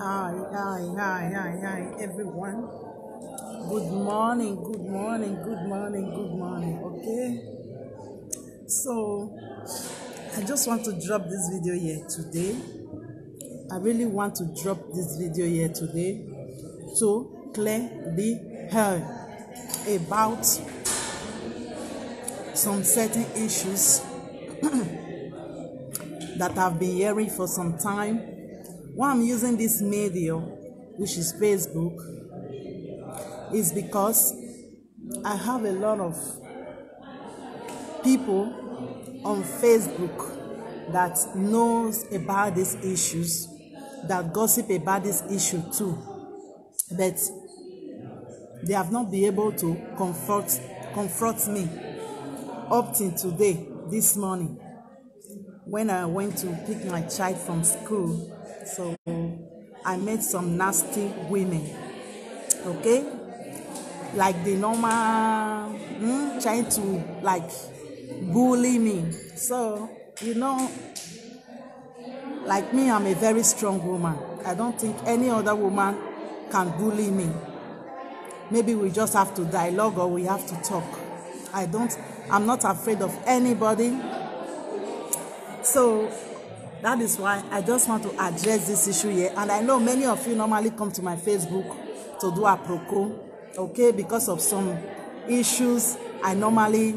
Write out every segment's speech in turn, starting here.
Hi, everyone. Good morning, good morning, good morning, good morning. Okay, so I just want to drop this video here today. I really want to drop this video here today to clear the air about some certain issues that I've been hearing for some time. Why I'm using this media, which is Facebook, is because I have a lot of people on Facebook that knows about these issues, that gossip about this issue too, but they have not been able to confront me up till today, this morning, when I went to pick my child from school. So I met some nasty women, okay, like the normal trying to like bully me. So like me, I'm a very strong woman. I don't think any other woman can bully me. Maybe we just have to dialogue or we have to talk. I'm not afraid of anybody. So that is why I just want to address this issue here. And I know many of you normally come to my Facebook to do a proco, okay, because of some issues I normally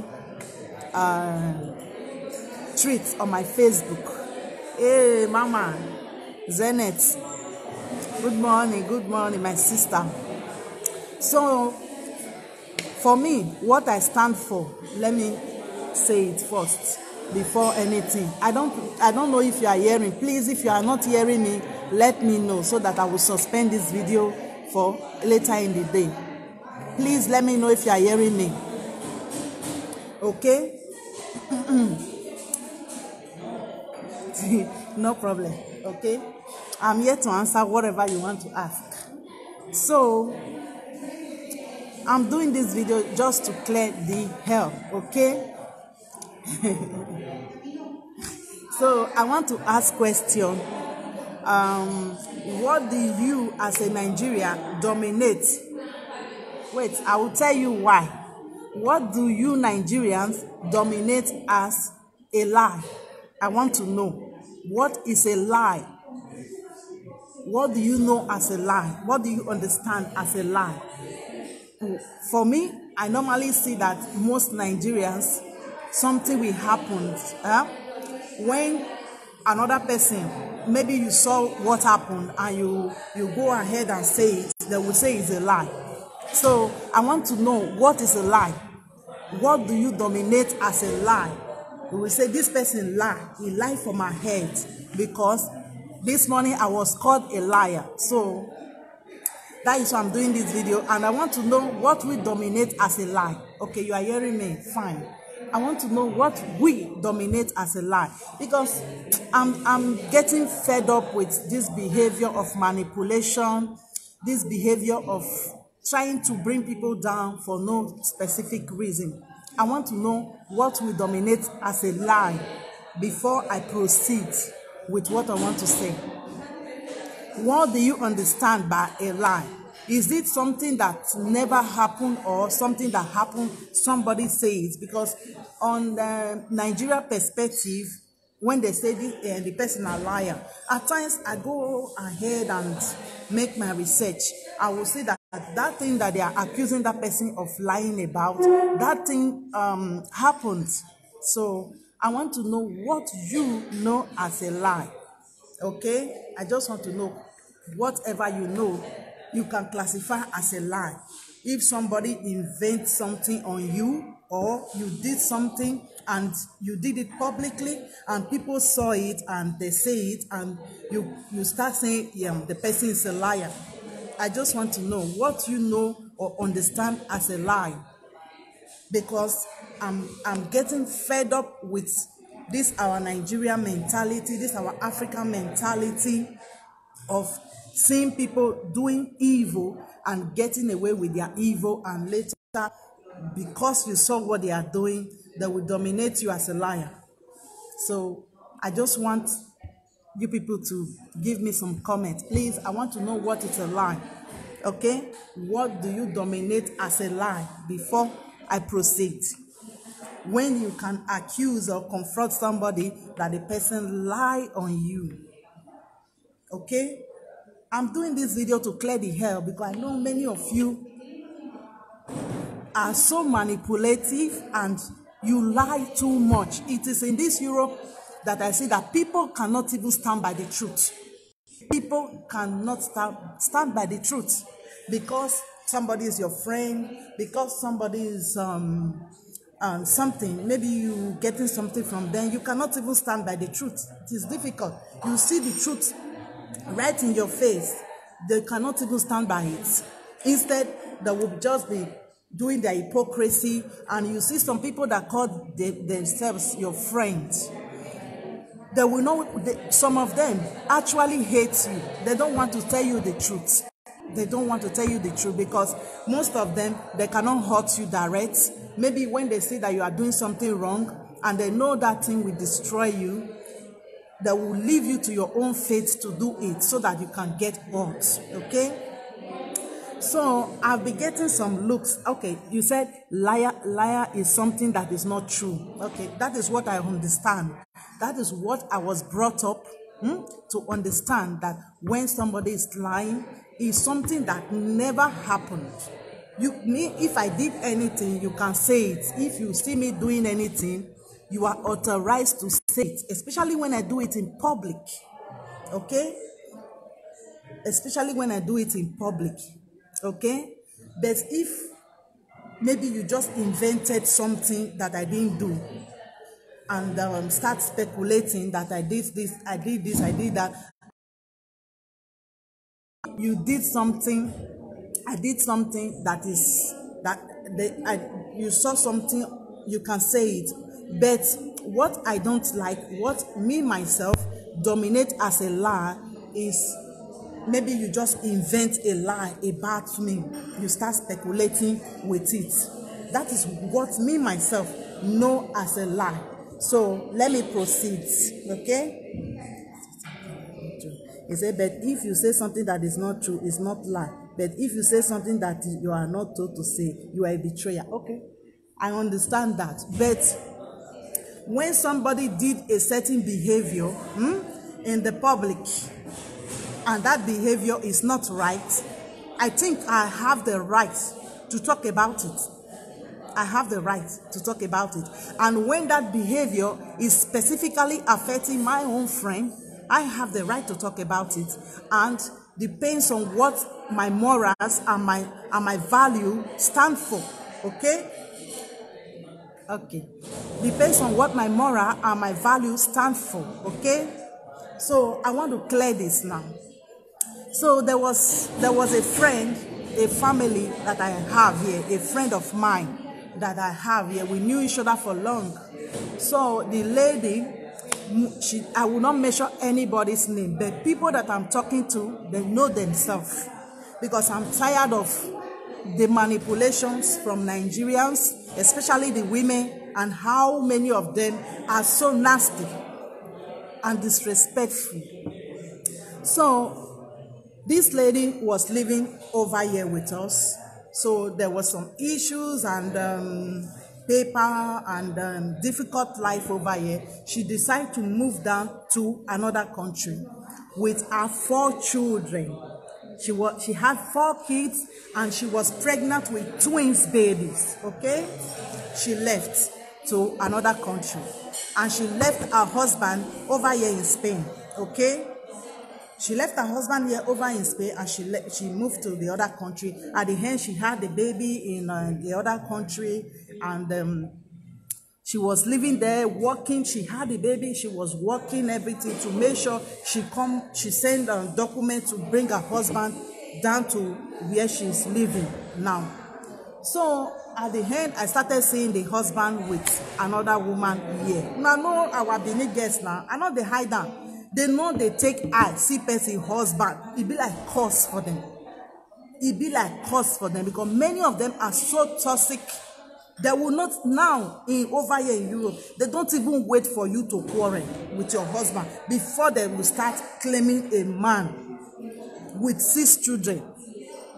treat on my Facebook. Hey, Mama, Zenith, good morning, my sister. So, for me, what I stand for, let me say it first before anything. I don't know if you are hearing. Please, if you are not hearing me, let me know so that I will suspend this video for later in the day. Please let me know if you are hearing me. Okay? No problem. Okay? I'm here to answer whatever you want to ask. So, I'm doing this video just to clear the hell, okay? So I want to ask question. What do you as a Nigerian dominate? Wait, I will tell you why. What do you Nigerians dominate as a lie? I want to know. What is a lie? What do you know as a lie? What do you understand as a lie? For me, I normally see that most Nigerians, something will happen when another person, maybe you saw what happened and you go ahead and say it, they will say it's a lie. So I want to know, what is a lie? What do you dominate as a lie? We will say this person lie, he lied for my head because this morning I was called a liar. So that is why I'm doing this video, and I want to know what we dominate as a lie. Okay, you are hearing me? Fine. I want to know what we dominate as a lie, because I'm getting fed up with this behavior of manipulation, this behavior of trying to bring people down for no specific reason. I want to know what we dominate as a lie before I proceed with what I want to say. What do you understand by a lie? Is it something that never happened or something that happened, somebody says? Because on the Nigeria perspective, when they say the person a liar, at times I go ahead and make my research. I will see that that thing that they are accusing that person of lying about, that thing happened. So I want to know what you know as a lie. Okay, I just want to know whatever you know, you can classify as a lie. If somebody invents something on you, or you did something and you did it publicly and people saw it and they say it, and you start saying, yeah, the person is a liar. I just want to know what you know or understand as a lie, because I'm getting fed up with this our Nigerian mentality, this our African mentality of seeing people doing evil and getting away with their evil, and later, because you saw what they are doing, they will dominate you as a liar. So I just want you people to give me some comments. Please, I want to know what is a lie. Okay? What do you dominate as a lie before I proceed? When you can accuse or confront somebody that the person lie on you. Okay? I'm doing this video to clear the hell because I know many of you are so manipulative and you lie too much. It is in this Europe that I see that people cannot even stand by the truth. People cannot stand by the truth because somebody is your friend, because somebody is something, maybe you getting something from them, you cannot even stand by the truth. It is difficult. You see the truth right in your face, they cannot even stand by it. Instead, they will just be doing their hypocrisy, and you see some people that call themselves your friends. They will know, some of them actually hate you. They don't want to tell you the truth. They don't want to tell you the truth because most of them, they cannot hurt you direct. Maybe when they see that you are doing something wrong and they know that thing will destroy you, they will leave you to your own fate to do it so that you can get hurt. Okay? So I've been getting some looks. Okay, you said liar is something that is not true. Okay, that is what I understand. That is what I was brought up to understand, that when somebody is lying, is something that never happened. If I did anything, you can say it. If you see me doing anything, you are authorized to say it, especially when I do it in public. Okay? Especially when I do it in public. Okay? But if maybe you just invented something that I didn't do and start speculating that I did this, I did this, I did that. You did something, I did something that is, you saw something, you can say it. But what I don't like, what me myself dominate as a lie is maybe you just invent a lie about me. You start speculating with it. That is what me myself know as a lie. So let me proceed. Okay? He said, but if you say something that is not true, it's not lie. But if you say something that you are not told to say, you are a betrayer. Okay? I understand that. But when somebody did a certain behavior in the public, and that behavior is not right, I think I have the right to talk about it. I have the right to talk about it. And when that behavior is specifically affecting my own friend, I have the right to talk about it. And depends on what my morals and my value stand for. Okay? Okay. Depends on what my moral and my value stand for. Okay? So I want to clear this now. So there was a friend, a family that I have here, a friend of mine that I have here. We knew each other for long. So the lady, I will not mention anybody's name, but people that I'm talking to, they know themselves. Because I'm tired of the manipulations from Nigerians, especially the women, and how many of them are so nasty and disrespectful. So this lady was living over here with us. So there was some issues and paper and difficult life over here. She decided to move down to another country with her 4 children. She had 4 kids and she was pregnant with twins babies. Okay? She left to another country and she left her husband over here in Spain. Okay? She left her husband here over in Spain and she moved to the other country. At the end, she had the baby in the other country and she was living there, working. She had the baby. She was working everything to make sure she sent a document to bring her husband down to where she's living now. So at the end, I started seeing the husband with another woman here. Now, know our Benin guests now. I know they hide down. They know they take eye, see person husband. It be like curse for them. It be like curse for them because many of them are so toxic They will not now over here in Europe. They don't even wait for you to quarrel with your husband before they will start claiming a man with 6 children.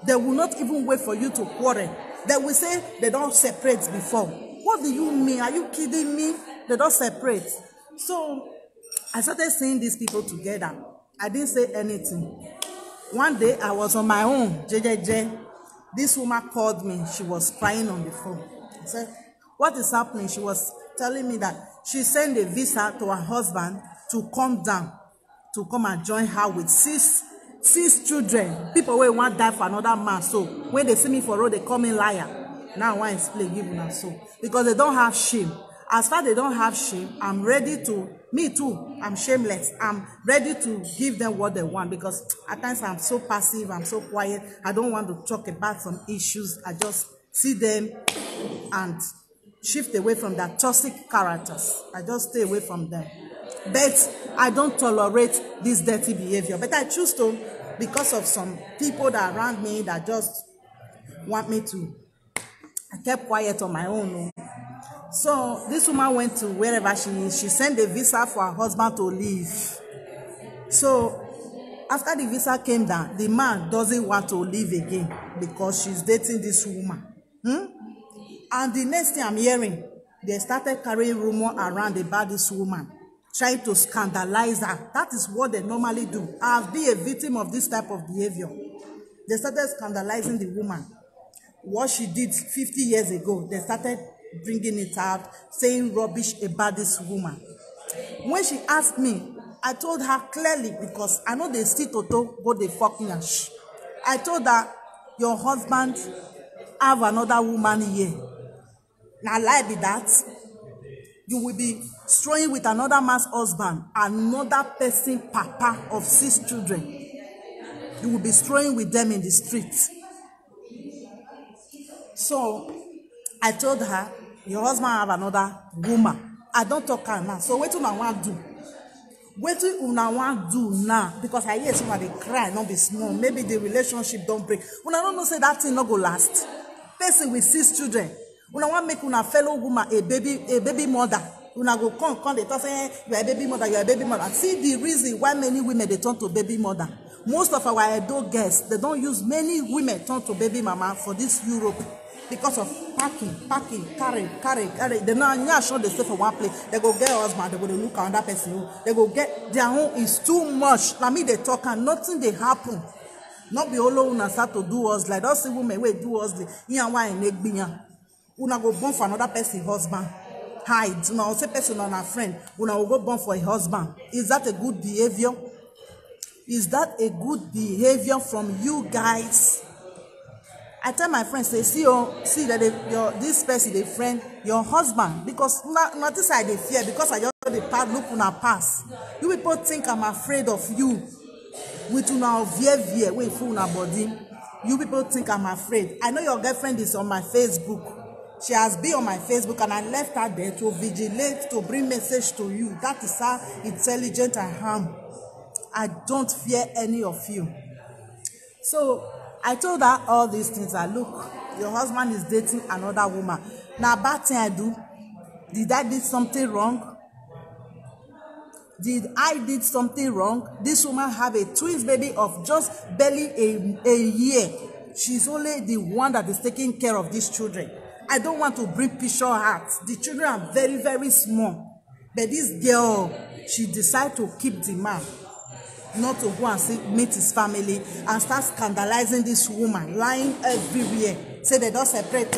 They will not even wait for you to quarrel. They will say they don't separate before. What do you mean? Are you kidding me? They don't separate. So I started seeing these people together. I didn't say anything. One day I was on my own, JJJ. This woman called me. She was crying on the phone. I said, what is happening? She was telling me that she sent a visa to her husband to come down, to come and join her with six children. People will want to die for another man. So when they see me for road, they call me liar. Now I want to explain, give them so. Because they don't have shame. As far as they don't have shame, I'm ready to, me too, I'm shameless. I'm ready to give them what they want, because at times I'm so passive, I'm so quiet. I don't want to talk about some issues. I just see them and shift away from their toxic characters. I just stay away from them. But I don't tolerate this dirty behavior. But I choose to, because of some people that are around me that just want me to. I kept quiet on my own. So this woman went to wherever she is. She sent a visa for her husband to leave. So after the visa came down, the man doesn't want to leave again because she's dating this woman. And the next thing I'm hearing, they started carrying rumor around about this woman, trying to scandalize her. That is what they normally do. I've been a victim of this type of behavior. They started scandalizing the woman. What she did 50 years ago, they started bringing it out, saying rubbish about this woman. When she asked me, I told her clearly, because I know they still toto go the fucking ash. I told her, your husband have another woman here. Now lie be that. You will be straying with another man's husband, another person papa of 6 children. You will be straying with them in the streets. So I told her, your husband have another woman. I don't talk her now. So what do I want to do? What do I want to do now? Because I hear somebody cry, not be small. Maybe the relationship don't break. When I don't know, say that thing not go last. Person with 6 children. When I want to make una fellow woman a baby mother. Una go come, they talk say, you are a baby mother, you are a baby mother. See the reason why many women they turn to baby mother. Most of our adult girls, they don't use many women turn to baby mama for this Europe. Because of packing, carry. They not sure they stay for one place. They go get a husband, they go look at another person. They go get their own is too much. I mean, they talk and nothing they happen. Not be all una start to do us like those women wey do us the una go born for another person husband. Hide. Una say person on a friend. Una will go born for a husband. Is that a good behavior? Is that a good behavior from you guys? I tell my friends, say, see that this person, they friend your husband, because not this side they fear, because I just the part look on a pass. You people think I'm afraid of you. With una veer wait for una body. You people think I'm afraid. I know your girlfriend is on my Facebook. She has been on my Facebook, and I left her there to vigilate, to bring message to you. That is how intelligent I am. I don't fear any of you. So I told her all these things. Look, your husband is dating another woman. Now, bad thing I do. Did I do something wrong? Did I did something wrong? This woman have a twins baby of just barely a year. She's only the one that is taking care of these children. I don't want to bring picture hearts. The children are very, very small. But this girl, she decided to keep the man, not to go and see, meet his family and start scandalizing this woman, lying everywhere. Say they don't separate,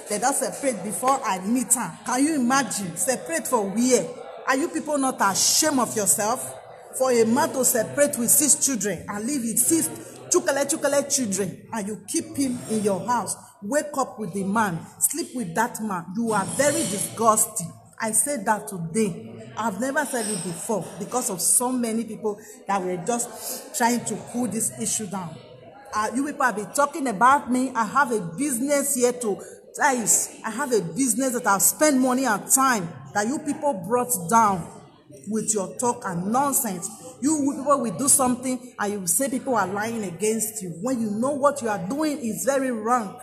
they don't separate before I meet her. Can you imagine? Separate for where? Are you people not ashamed of yourself? For a man to separate with 6 children and live with 6 chukale children, and you keep him in your house, wake up with the man, sleep with that man. You are very disgusting. I said that today. I've never said it before because of so many people that were just trying to pull this issue down. You people have been talking about me. I have a business here to guys. I have a business that I've spent money and time that you people brought down with your talk and nonsense. You people will do something and you say people are lying against you when you know what you are doing is very wrong.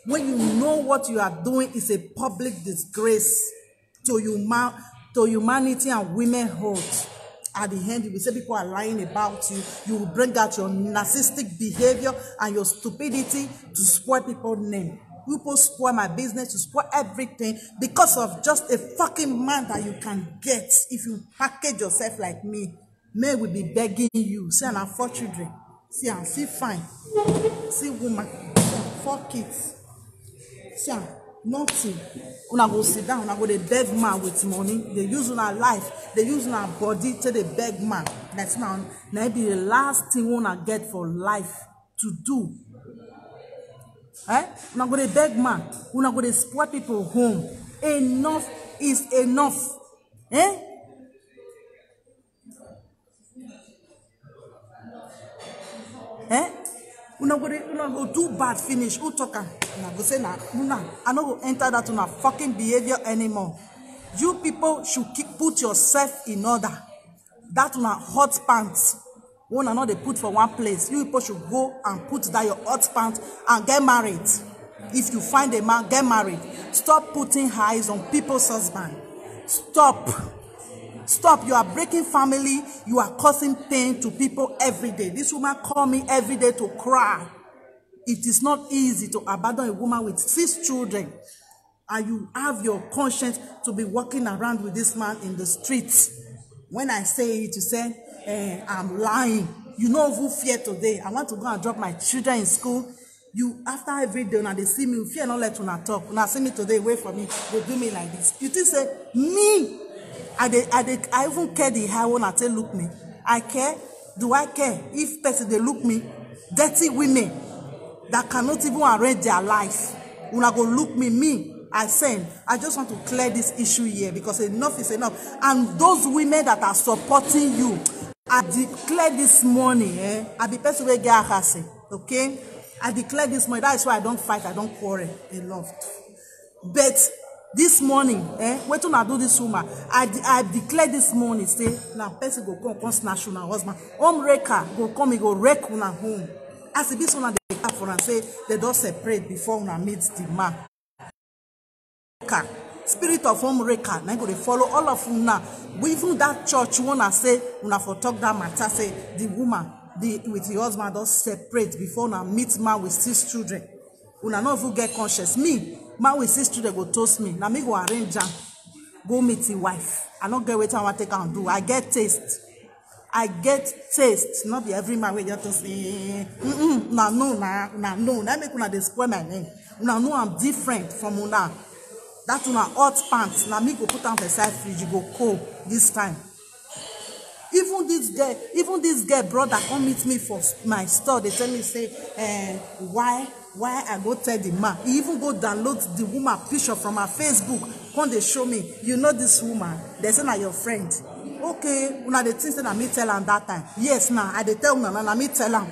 when you know what you are doing is a public disgrace to humanity and womanhood. At the end, you will say people are lying about you. You will bring out your narcissistic behavior and your stupidity to spoil people's name. People spoil my business, to spoil everything because of just a fucking man that you can get if you package yourself like me. Men will be begging you. See, and I have 4 children. See, I'm feel fine. See, woman, 4 kids. See, nothing. Una go sit down, una go dey beg man with money. They use una life, they use una body to the beg man. That's now be the last thing una get for life to do. Una go dey beg man, una go dey spoil people home. Enough is enough. Una go do bad finish. Who talk am? Una go say na una. I no go enter that una fucking behavior anymore. You people should put yourself in order. That una hot pants. Una not they put for one place. You people should go and put that your hot pants and get married. If you find a man, get married. Stop putting eyes on people's husband. Stop. Stop. You are breaking family. You are causing pain to people every day. This woman call me every day to cry. It is not easy to abandon a woman with 6 children. And you have your conscience to be walking around with this man in the streets. When I say it, you say, I'm lying. You know who fear today. I want to go and drop my children in school. You, after every day, when they see me, you fear not let una talk. When I see me today, wait for me. They do me like this. You think say, me? I even care the high when I tell look me. I care. Do I care? If person they look me, dirty women that cannot even arrange their life. When I go look me, I say, I just want to clear this issue here because enough is enough. And those women that are supporting you, I declare this morning, I be person where get hasi, okay? I declare this morning. That is why I don't fight, I don't quarrel a lot. But this morning, wait till I do this woman. I declare this morning, say, now person go come snatch una husband. Wrecker go come, he go wreck una home. As it be so now they come for and say they don't separate before una meet the man. Spirit of homewrecker, now go they follow all of una. Even that church wanna say una for talk that matter, say the woman with the husband don't separate before una meet man with 6 children. Una not even get conscious. Me, man with 6 children go toast me. Now me go arrange jam, go meet the wife. I don't get what I want to take and do. I get taste. I get taste. Not be every man will just say, no. That make una dey spoil my name. Una know I'm different from una. That una hot pants. Now me go put on the side fridge. You go cold this time. Even this girl brother come meet me for my store. They tell me say, why I go tell the man. He even go download the woman picture from her Facebook. Come they show me, you know this woman. They say na your friend. Okay, una the things that I me tell am that time. Yes, now I dey tell una na me tell am.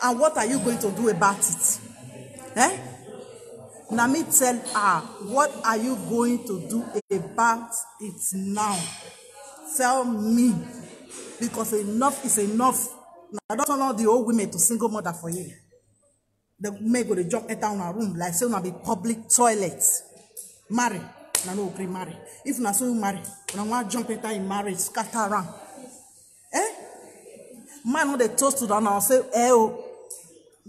And what are you going to do about it? Now me tell her, what are you going to do about it now? Tell me. Because enough is enough. Now, I don't allow the old women to single mother for you. The women go to jump enter in a room like say una be public toilets. Marry. Now no agree marry. If na so you marry, una want jump enter in marriage, scatter around. Man no dey toast to them now say,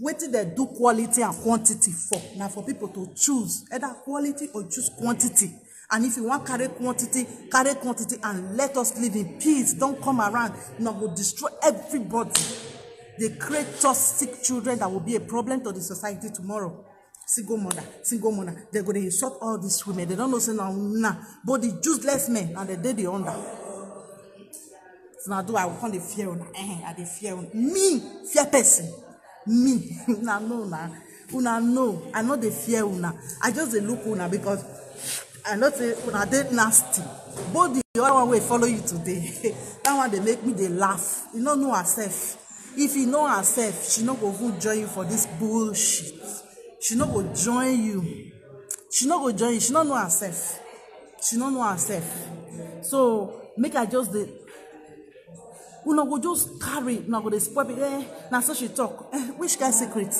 wetin they do quality and quantity for. Now for people to choose either quality or choose quantity. And if you want carry quantity and let us live in peace. Don't come around. Now will destroy everybody. They create toxic children that will be a problem to the society tomorrow. Single mother. They're going to insult all these women. They don't know say nah. But the useless men and they did the under. So now do I will call the fear on I the fear on me, fear person. Me. Una know. I know the fear una. I just look una because I know say una dey nasty. But the other one will follow you today. That one they make me they laugh. You don't know herself. If you know herself, she not go even join you for this bullshit. She not go join you. She not know herself. So make her just the. Una go just carry. Una go dey spoil it. Now so she talk. Which kind secret?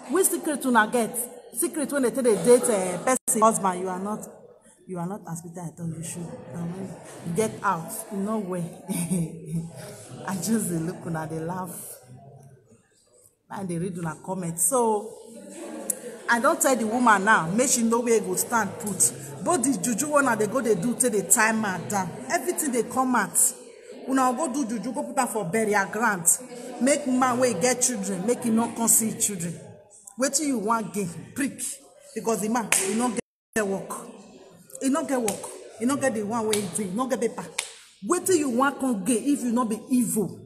Which secret una get? Secret when they tell they date a person husband, you are not as Peter I thought you should. Get out. No way. I just dey look una dey laugh. And they read una comment. So I don't tell the woman now, make she know where go stand put. Both the juju one they go they do till the time her down. Everything they come at. Una go do juju, go put her for burial grant. Make man wey get children, make him not conceive children. Wait till you want gain, prick. Because the man, he not get work. He not get work. He not get the one way he not get paper. Wait till you want con gain if you not be evil.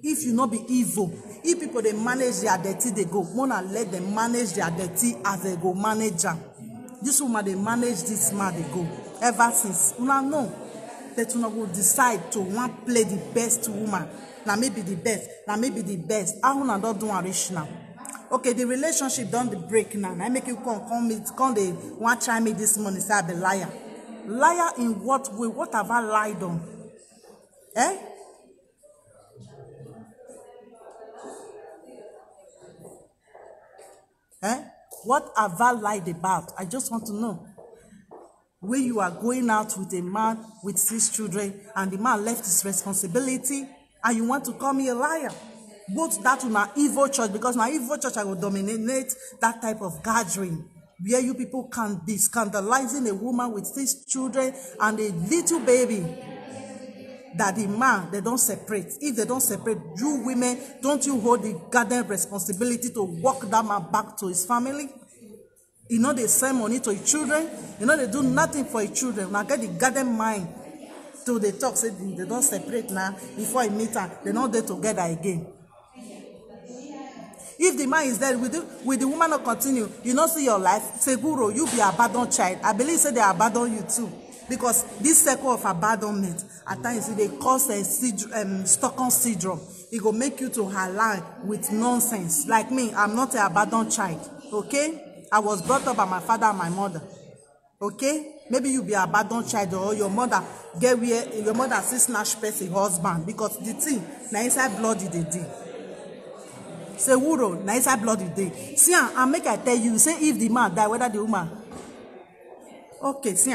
If you not be evil. If people they manage their dirty, they go. Wanna let them manage their dirty as they go manage them. This woman they manage this man they go. Ever since. Una know that una will decide to want play the best woman. Now maybe the best. Now maybe the best. How una don't do a rich now? Okay, the relationship don't the break now. I make you come they want try me this morning say I be liar. Liar in what way? What have I lied on? Eh? What have I lied about? I just want to know. When you are going out with a man with 6 children and the man left his responsibility and you want to call me a liar. Both that to my evil church, because my evil church I will dominate that type of gathering where you people can be scandalizing a woman with 6 children and a little baby. That the man, they don't separate. If they don't separate, you women, don't you hold the goddamn responsibility to walk that man back to his family? You know they send money to his children. You know they do nothing for his children. Now get the goddamn mind to the talk. Say they don't separate now. Before I meet her, they're not there together again. If the man is dead, will the woman not continue? You not see your life? Say, Guru, you be abandoned child. I believe say they abandon you too. Because this cycle of abandonment, at times they cause a Stockholm syndrome. It will make you to align with nonsense. Like me, I'm not an abandoned child. Okay? I was brought up by my father and my mother. Okay? Maybe you be an abandoned child or your mother get where your mother still snatch person husband. Because the thing, na inside blood they did. Say, Wuro, na inside blood you dey. See, and make I tell you, say if the man die, whether the woman. Okay, see,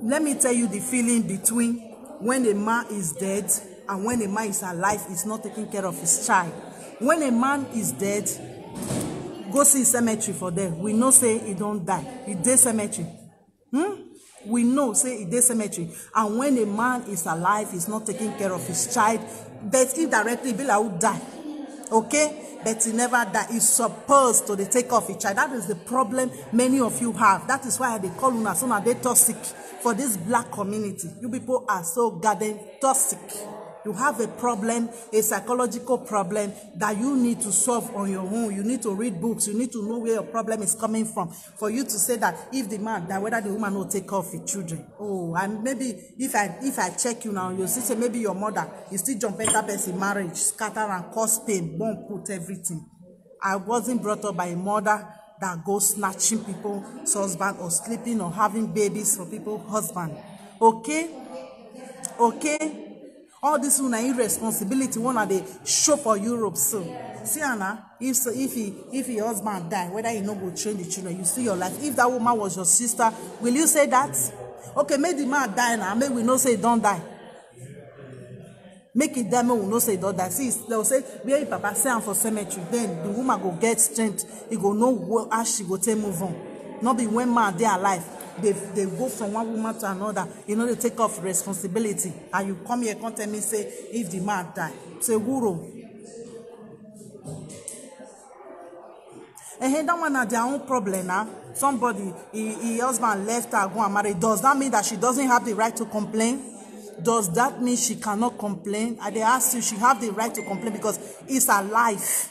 let me tell you the feeling between when a man is dead and when a man is alive, is not taking care of his child. When a man is dead, go see cemetery for them. We know say he don't die. He dey cemetery. We know say he dey cemetery. And when a man is alive, he's not taking care of his child, but indirectly be like who die. Okay? But he never died. He's supposed to take off each child. That is the problem many of you have. That is why they call una so now they toxic for this black community. You people are so goddamn toxic. You have a problem, a psychological problem that you need to solve on your own. You need to read books. You need to know where your problem is coming from. For you to say that if the man died, whether the woman will take off his children. Oh, and maybe if I check you now, you'll see say maybe your mother is still jumping that person marriage, scatter and cause pain, won't put everything. I wasn't brought up by a mother that goes snatching people's husband or sleeping or having babies for people's husband. Okay? Okay? All this one are irresponsibility. One are they show for Europe. So see Anna, if your husband die, whether you no go train the children, you see your life. If that woman was your sister, will you say that? Okay, make the man die now. Make we no say don't die. Make it die, we no say don't die. See, they'll say where papa say am for cemetery. Then the woman go get strength. He go know how she go take move on. Not be when man they alive. They go from one woman to another. You know, they take off responsibility. And you come here, come tell me, say, if the man die. Say, Guru. And that one are their own problem now. Somebody, his husband left her, go and marry. Does that mean that she doesn't have the right to complain? Does that mean she cannot complain? And they ask you, she have the right to complain because it's her life.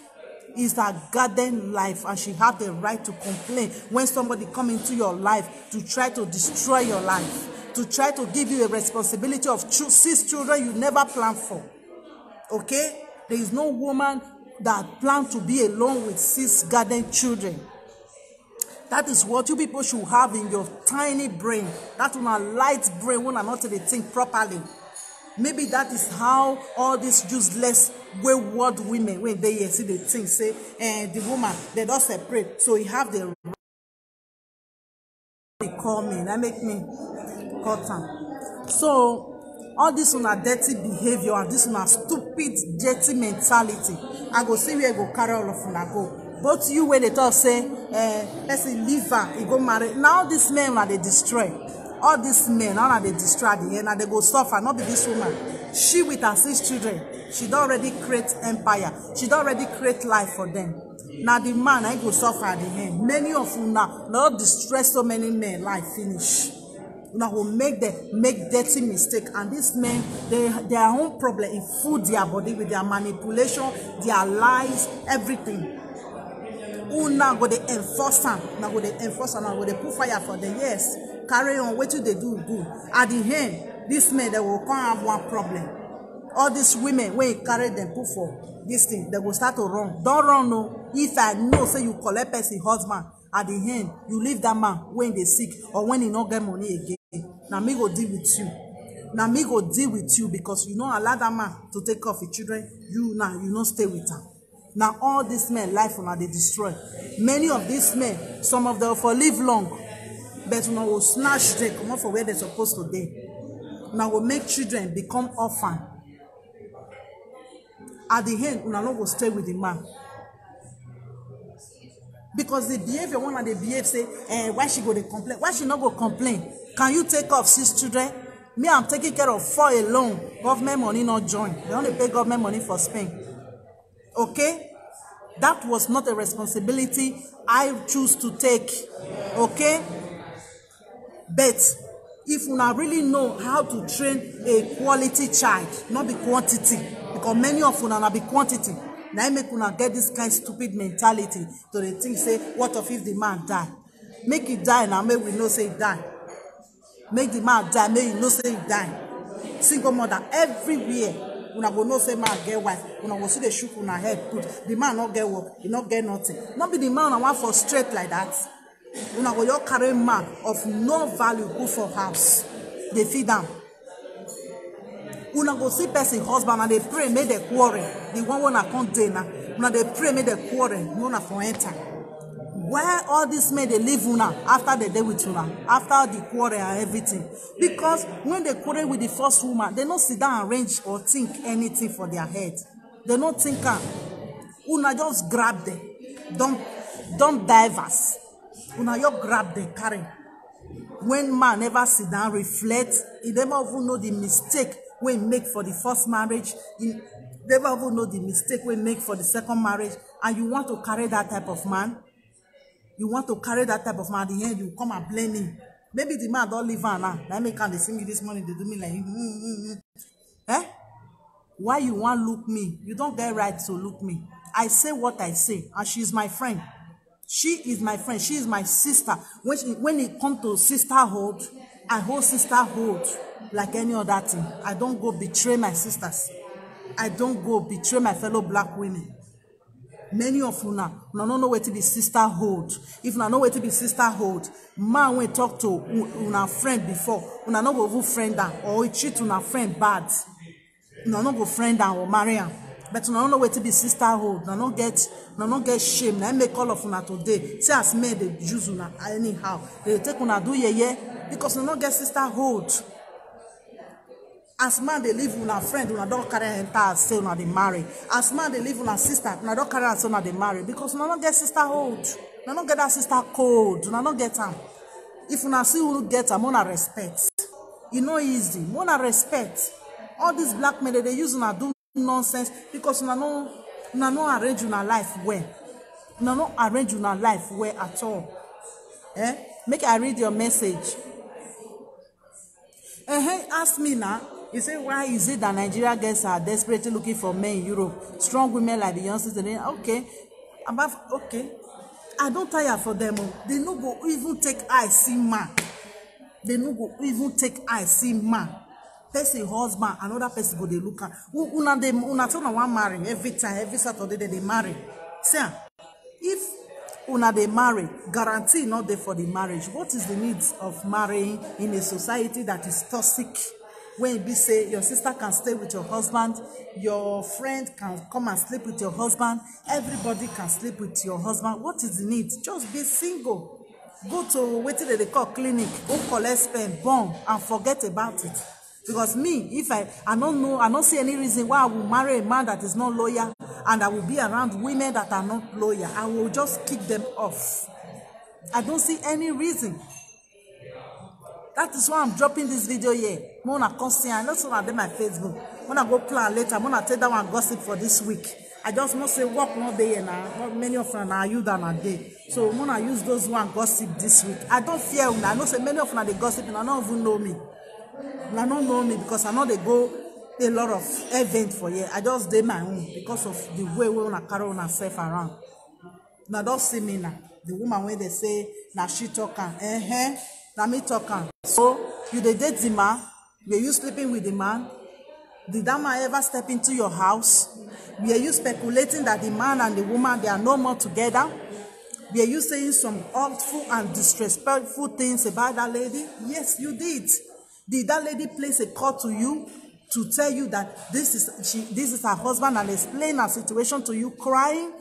It's a garden life, and she have the right to complain when somebody come into your life to try to destroy your life, to try to give you a responsibility of 6 children you never planned for. Okay? There is no woman that plan to be alone with 6 garden children. That is what you people should have in your tiny brain. That one a light brain when not to think properly. Maybe that is how all these useless wayward women, when they see the thing, say, the woman, they don't separate. So you have the they call me, that make me cut am. So all this una dirty behavior and this una stupid dirty mentality, I go see where I go carry all of una go. Both you where they talk say, let's say leave her, he go marry. Now this men una they destroy. All these men now they destroy the end and they go suffer. Not be this woman. She with her 6 children, she don't already create empire. She don't already create life for them. Now the man I go suffer at the end. Many of you now not distress so many men life finish. Now will make dirty mistake, and these men their own problem in food their body with their manipulation, their lies, everything. Now go they enforce them. Now go they enforce them. Now go they put fire for them. Yes, carry on. What do they do good? At the end, these men they will come have one problem. All these women when you carry them put for this thing, they will start to run. Don't run no. If I know say you collect person husband, at the end you leave that man when they sick or when he not get money again. Now me go deal with you. Now me go deal with you because you don't allow that man to take off his children. You now you don't stay with him. Now all these men life now they destroy. Many of these men, some of them for live long, but now will snatch them come for where they're supposed to be. Now will make children become orphan. At the end, una no go stay with the man. Because the behavior, one of the behave say, why she go to complain? Why she not go complain? Can you take off 6 children? Me, I'm taking care of 4 alone. Government money not join. They only pay government money for Spain. Okay? That was not a responsibility I choose to take. Okay? But if una really know how to train a quality child, not the quantity, because many of una be quantity. Now I make una get this kind of stupid mentality to the thing say, what if the man die? Make it die now, make we know say it die. Make the man die, make you know say it die. Single mother everywhere. Una go know say man get wife. Una go see the shook una head put. The man not get work, he not get nothing. Not be the man I want for straight like that. Una go your carry man of no value go for house. They feed them. Una go see person husband and they pray make the quarrel. The one when I can't do now. Una they pray make the quarrel. No na for enter. Why all these men they leave una after they day with una, after the quarrel and everything? Because when they quarrel with the first woman, they don't sit down and arrange or think anything for their head. They don't think una just grab them. Don't diverse. Una just grab them, carry. When man never sit down, reflect, he never even know the mistake we make for the first marriage. He never even know the mistake we make for the second marriage. And you want to carry that type of man? You want to carry that type of man, at the end you come and blame him. Maybe the man don't leave her now. Let me come, they see me this morning, they do me like, Eh? Why you want look me? You don't get right to look me. I say what I say, and she's my friend. She is my friend. She is my sister. When it comes to sisterhood, I hold sisterhood like any other thing. I don't go betray my sisters. I don't go betray my fellow black women. Many of you now don't know where to be sisterhood. If you know where to be sisterhood, man when talk to una friend before, una no go friend her or treat una friend bad. Una no go friend her or marry her. But una don't know where to be sisterhood. Una no get shame. Now make all of una today. Say as men they use una anyhow. They take una do ye because una no get sisterhood. As man they live with a friend, una don't carry enter say una they marry. As man they live with a sister, una don't carry say una they marry because una don't get sisterhood. Una don't get that sister code. Una don't get them. If una see who get them, una respect. It's not easy. Una respect. All these black men they use una do nonsense because una no arrange una life well. Una no arrange una life well at all. Make I read your message. Ask me now. You say, why is it that Nigeria girls are desperately looking for men in Europe? Strong women like the youngsters today. Okay. Okay. I don't tire for them. They no go even take eye see man. They no go even take eye see man. Person husband, another person go they look at. Una tell na one marry every time, every Saturday they marry. See, if una they marry, guarantee not there for the marriage. What is the needs of marrying in a society that is toxic? when it be say your sister can stay with your husband, your friend can come and sleep with your husband, everybody can sleep with your husband. What is the need? Just be single. Go to wetin they call clinic, go collect sperm, born, and forget about it. Because me, if I don't know, I don't see any reason why I will marry a man that is not loyal, and I will be around women that are not loyal. I will just kick them off. I don't see any reason. That is why I'm dropping this video here. Mona constant, I know some of them my Facebook. Mona go plan later. Mona take that one gossip for this week. I just must say work one day and not many of them are you than a day. So Mona use those one gossip this week. I don't fear them. I know say many of them they gossip and I don't even know me. I don't know me because I know they go a lot of event for you. I just did my own because of the way we wanna carry on herself around. Now don't see me now. The woman when they say now she talking, now me talking. So you dey date the man, were you sleeping with the man? Did that man ever step into your house? Were you speculating that the man and the woman they are no more together? Were you saying some hurtful and disrespectful things about that lady? Yes, you did. Did that lady place a call to you to tell you that this is her husband and explain her situation to you crying?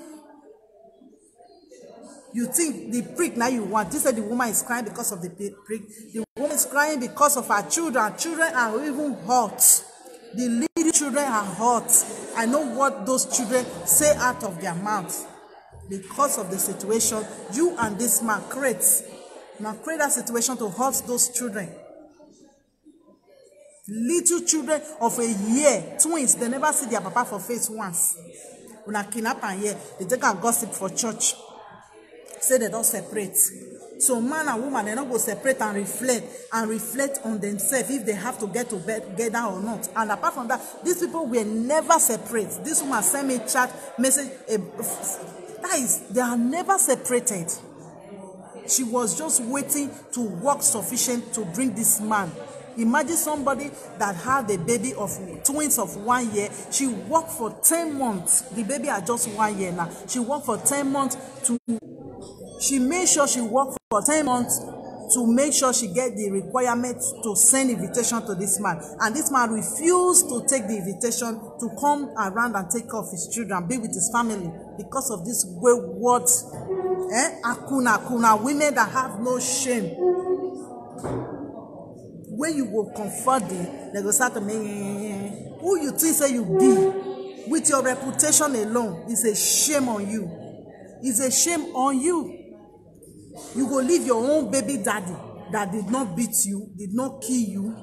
You think the prick now you want. This said the woman is crying because of the prick. The woman is crying because of her children. Children are even hurt. The little children are hurt. I know what those children say out of their mouths. Because of the situation you and this man create. Now create that situation to hurt those children. Little children of a year, twins, they never see their papa for face once. When I kidnap and here, they take and gossip for church. Say they don't separate. So man and woman, they don't go separate and reflect on themselves if they have to get to bed together or not. And apart from that, these people will never separate. This woman sent me chat message. That is, they are never separated. She was just waiting to work sufficient to bring this man. Imagine somebody that had a baby of twins of 1 year. She worked for 10 months. The baby are just 1 year now. She worked for 10 months she made sure she worked for 10 months to make sure she get the requirement to send invitation to this man. And this man refused to take the invitation to come around and take care of his children, be with his family because of this wayward, akuna women that have no shame. When you will comfort them, they go start to me, who you think say you be with your reputation alone is a shame on you. It's a shame on you. You go leave your own baby daddy that did not beat you, did not kill you.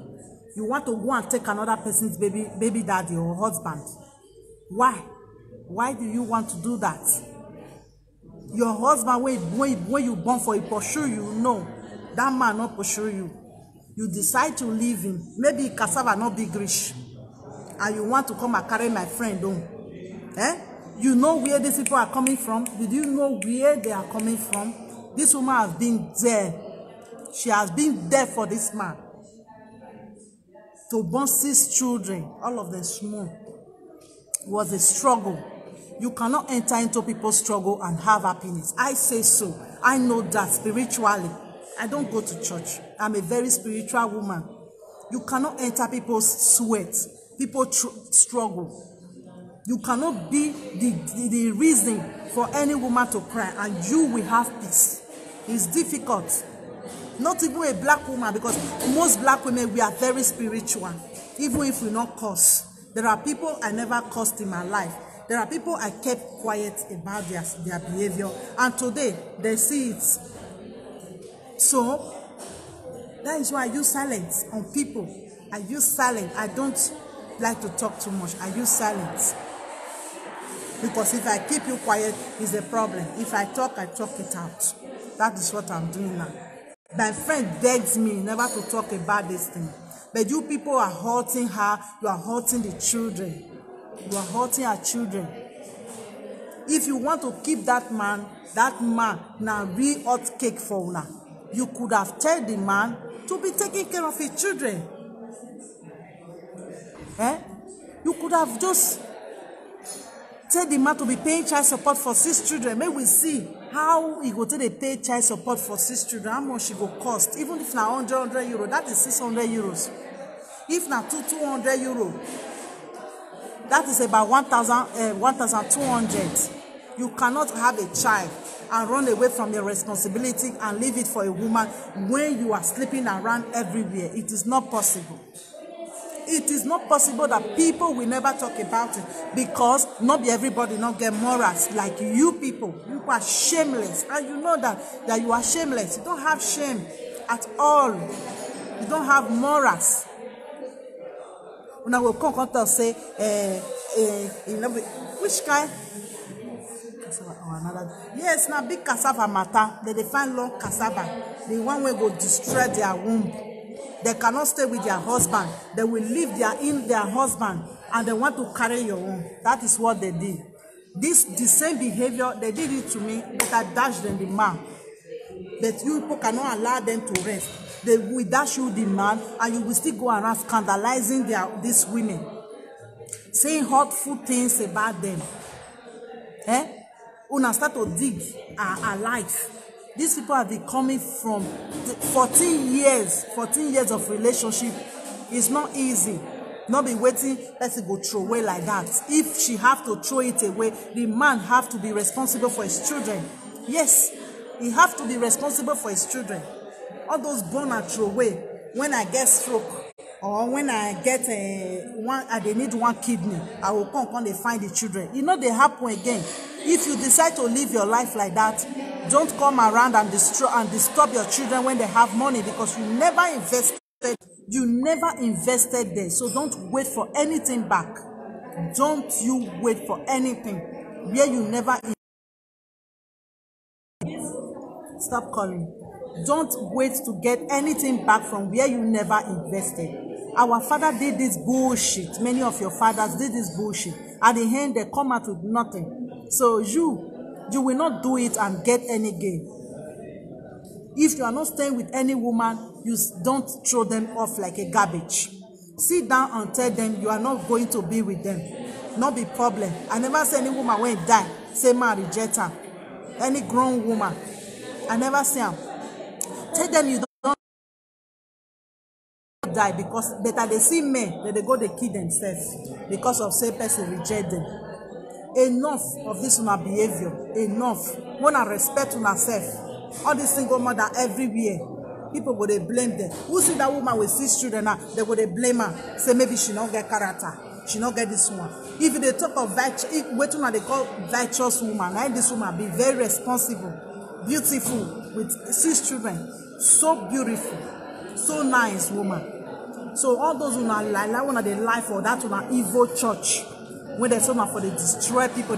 You want to go and take another person's baby daddy or husband. Why? Why do you want to do that? Your husband, when you born for, he pursue you. No, that man not pursue you. You decide to leave him. Maybe cassava not big rich. And you want to come and carry my friend home. You know where these people are coming from? Did you know where they are coming from? This woman has been there. She has been there for this man. To born 6 children, all of them small. It was a struggle. You cannot enter into people's struggle and have happiness. I say so. I know that spiritually. I don't go to church. I'm a very spiritual woman. You cannot enter people's sweat. People struggle. You cannot be the reason for any woman to cry and you will have peace. It's difficult. Not even a black woman, because most black women, we are very spiritual. Even if we not curse. There are people I never cursed in my life. There are people I kept quiet about their behavior. And today, they see it. So, that is why I use silence on people. I use silence. I don't like to talk too much. I use silence. Because if I keep you quiet, it's a problem. If I talk it out. That is what I'm doing now. My friend begs me never to talk about this thing. But you people are hurting her. You are hurting the children. You are hurting our children. If you want to keep that man now real hot cake for now. You could have told the man to be taking care of his children. You could have just tell the man to be paying child support for 6 children. May we see how he go to the pay child support for 6 children. How much it will cost? Even if now 100 euro, that is 600 euros. If na 200 euro, that is about 1,200. You cannot have a child and run away from your responsibility and leave it for a woman when you are sleeping around everywhere. It is not possible. It is not possible that people will never talk about it, because not be everybody not get morals like you people. You are shameless, and you know that you are shameless. You don't have shame at all. You don't have morals. When I will come to say, which kind? Cassava or another? Yes, now big cassava matter. They find long cassava. The one way go destroy their womb. They cannot stay with their husband. They will leave their husband, and they want to carry your own. That is what they did. The same behavior, they did it to me, but I dashed them the man. But you people cannot allow them to rest. They will dash you the man, and you will still go around scandalizing these women, saying hurtful things about them. Una start to dig our life. These people have been coming from 14 years of relationship. It's not easy. Not be waiting, let's go throw away like that. If she have to throw it away, the man have to be responsible for his children. Yes, he have to be responsible for his children. All those born and throw away, when I get stroke, or when I get they need one kidney, I will come they find the children. You know, they happen again. If you decide to live your life like that, don't come around and destroy and disturb your children when they have money, because you never invested. You never invested there. So don't wait for anything back. Don't you wait for anything where you never. Stop calling. Don't wait to get anything back from where you never invested. Our father did this bullshit. Many of your fathers did this bullshit. At the end, they come out with nothing. So you will not do it and get any gain. If you are not staying with any woman, you don't throw them off like a garbage. Sit down and tell them you are not going to be with them. Not be problem. I never say any woman when die, say man reject her. Any grown woman, I never say them. Tell them you don't die, because better they see men that they go they kill themselves because of say person reject them. Enough of this una behavior. Enough. Wanna respect una self. All these single mother everywhere. People go they blame them. Who see that woman with 6 children now? They go they blame her. Say maybe she not get character. She not get this one. If they talk of virtuous, what they call virtuous woman, right? This woman be very responsible, beautiful, with 6 children. So beautiful, so nice woman. So all those who are like one of the life for that one evil church. When they say for they destroy people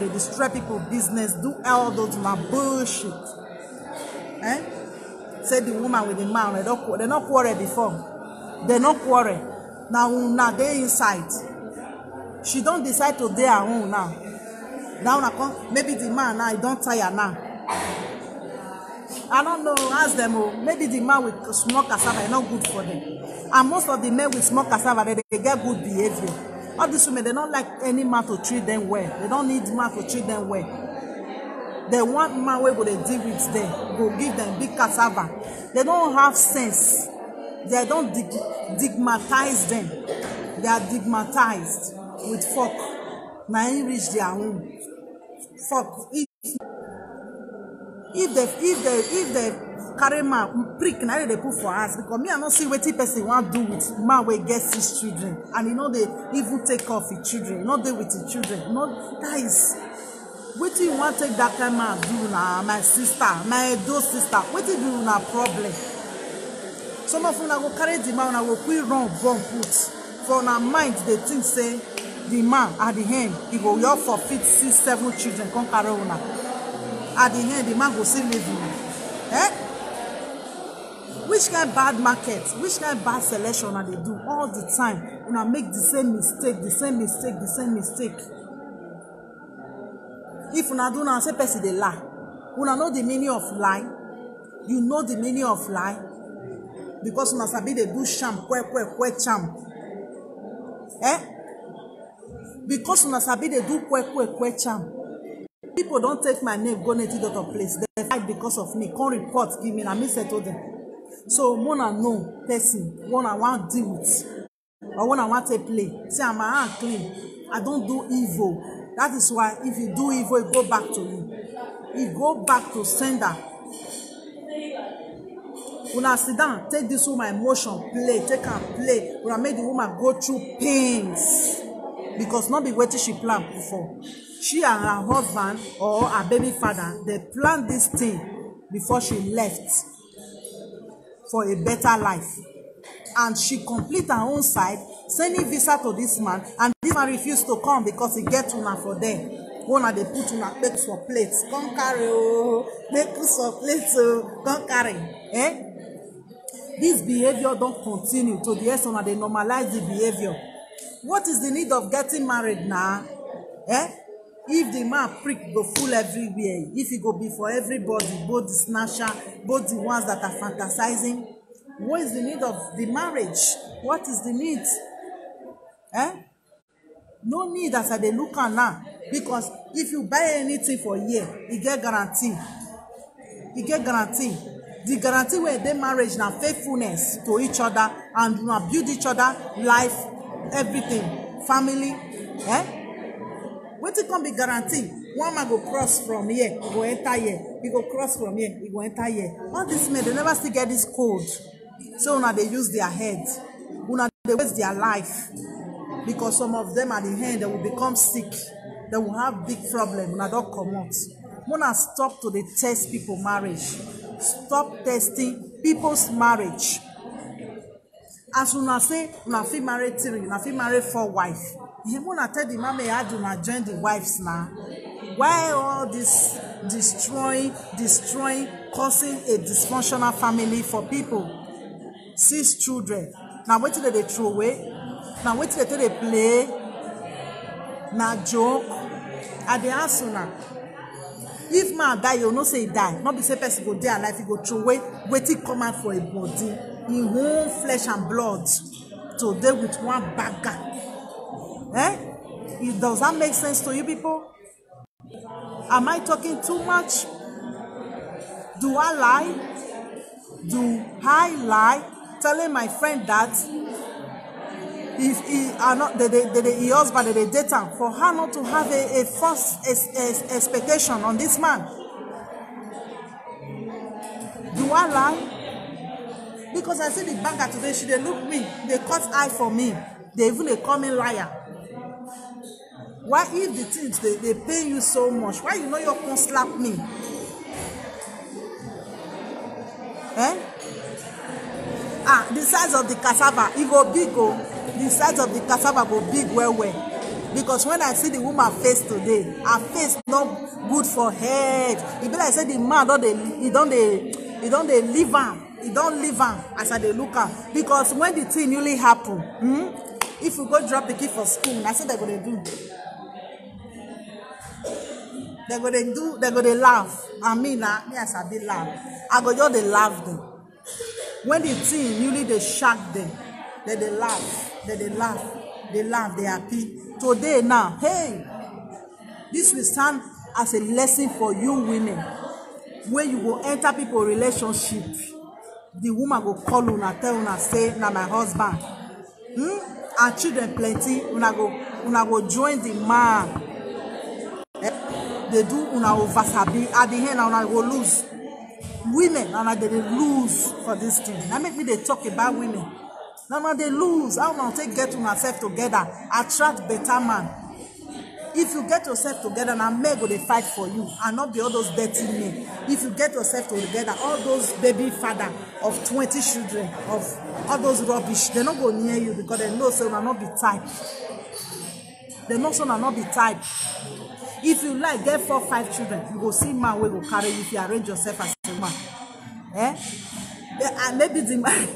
business, do all those bullshit. Say the woman with the man, they not quarrel before. They not quarrel. Now they inside. She don't decide to do her own now. Now maybe the man now don't tire now. I don't know, ask them, maybe the man with small cassava is not good for them. And most of the men with small cassava, they get good behavior. All these women, they don't like any man to treat them well. They don't need man to treat them well. They want man where go they deal with them, go give them big cassava. They don't have sense. They don't stigmatize them. They are stigmatized with fuck. Now he reach their home. Fuck. If they carry man prick, now they put for us, because me I not see what person want do with man where gets his children, and you know they even take off his children, not deal with his children. No, guys, what do you want to take that kind of man do now? My sister, my Edo sister, what do you do now? Problem. Some of them go carry the man and go quick run bomb put for our mind. They think say the man at the end he go your for 6, 7 children come carry una. At the end the man go see living. Which kind of bad market, which kind of bad selection are they do all the time? Una make the same mistake. If una do now say person they lie, una know the meaning of lie. You know the meaning of lie, because una sabi they do sham, kwe cham. Because una sabi they do kwe cham. People don't take my name, go native doctor place. They fight because of me. Come report, give me, and me settle them. So, wanna know person, wanna deal with. or when I want to play. Say, I'm my hand clean. I don't do evil. That is why if you do evil, it go back to you. It go back to sender. When I sit down, take this woman emotion, play, take her play. When I make the woman go through pains. Because not be waiting she planned before. She and her husband or her baby father, they planned this thing before she left for a better life. And she complete her own side, sending visa to this man, and this man refused to come because he get una for them. One they put una plates for plates. Come carry, oh, make for plates, oh, come carry. Eh? This behavior don't continue to the extent that they normalize the behavior. What is the need of getting married now? Eh? If the man prick go full everywhere, if he go be for everybody, both the snatcher, both the ones that are fantasizing, what is the need of the marriage? What is the need? Eh? No need as I dey look at now. Because if you buy anything for a year, you get guarantee. You get guarantee. The guarantee where they marriage now faithfulness to each other and build each other life, everything, family. Eh? Wetin come be guarantee? One man go cross from here, he go enter here. He go cross from here, he go enter here. All these men, they never still get this code. So now they use their heads. Una they waste their life. Because some of them at the end, they will become sick. They will have big problem. Una don't come out. Una stop to the test people marriage. Stop testing people's marriage. As una say, una fit marry 3, una fit marry 4 wives. Una tell the man may add una join the wives now. Why all this destroying, causing a dysfunctional family for people? 6 children. Now wait till they throw away. Now wait till they play. Now joke. And they ask una. If man die, you no say he die. Not be say person go dey alive, he go throw away. Wait till come out for a body. In own flesh and blood. To deal with one bagger. Eh? Does that make sense to you people? Am I talking too much? Do I lie? Do I lie? Telling my friend that if he are not the husband they date him, for her not to have a false expectation on this man. Do I lie? Because I see the banker today, she they look me, they cut eye for me, they even they call me liar. Why if the things they pay you so much? Why you know you can't slap me? Eh? The size of the cassava, it go big, oh. The size of the cassava go big well. Because when I see the woman face today, her face not good for head. It be like say the man he don't leave am. He don't leave am as I dey look am. Because when the thing newly happen, if you go drop the kid for school, that's what they're gonna do. They're gonna laugh. I mean, me as I be laugh. I go just they laugh them. When the thing newly they shock them, then they laugh, they happy. Today now, hey, this will stand as a lesson for you women. When you go enter people relationship, the woman go call una, tell una say, na my husband. And children plenty, una go join the man. They do una oversabi. At the end, una go lose. Women, and they lose for this thing. Now make me they talk about women. Now they lose. How now take get yourself together, attract better man. If you get yourself together, now men go they fight for you, and not be all those dirty men. If you get yourself together, all those baby father of 20 children, of all those rubbish, they not go near you because they know so will not be type. They know so will not be type. If you like get 4 or 5 children, you go see man will go carry you if you arrange yourself as a man. Eh? And maybe the man,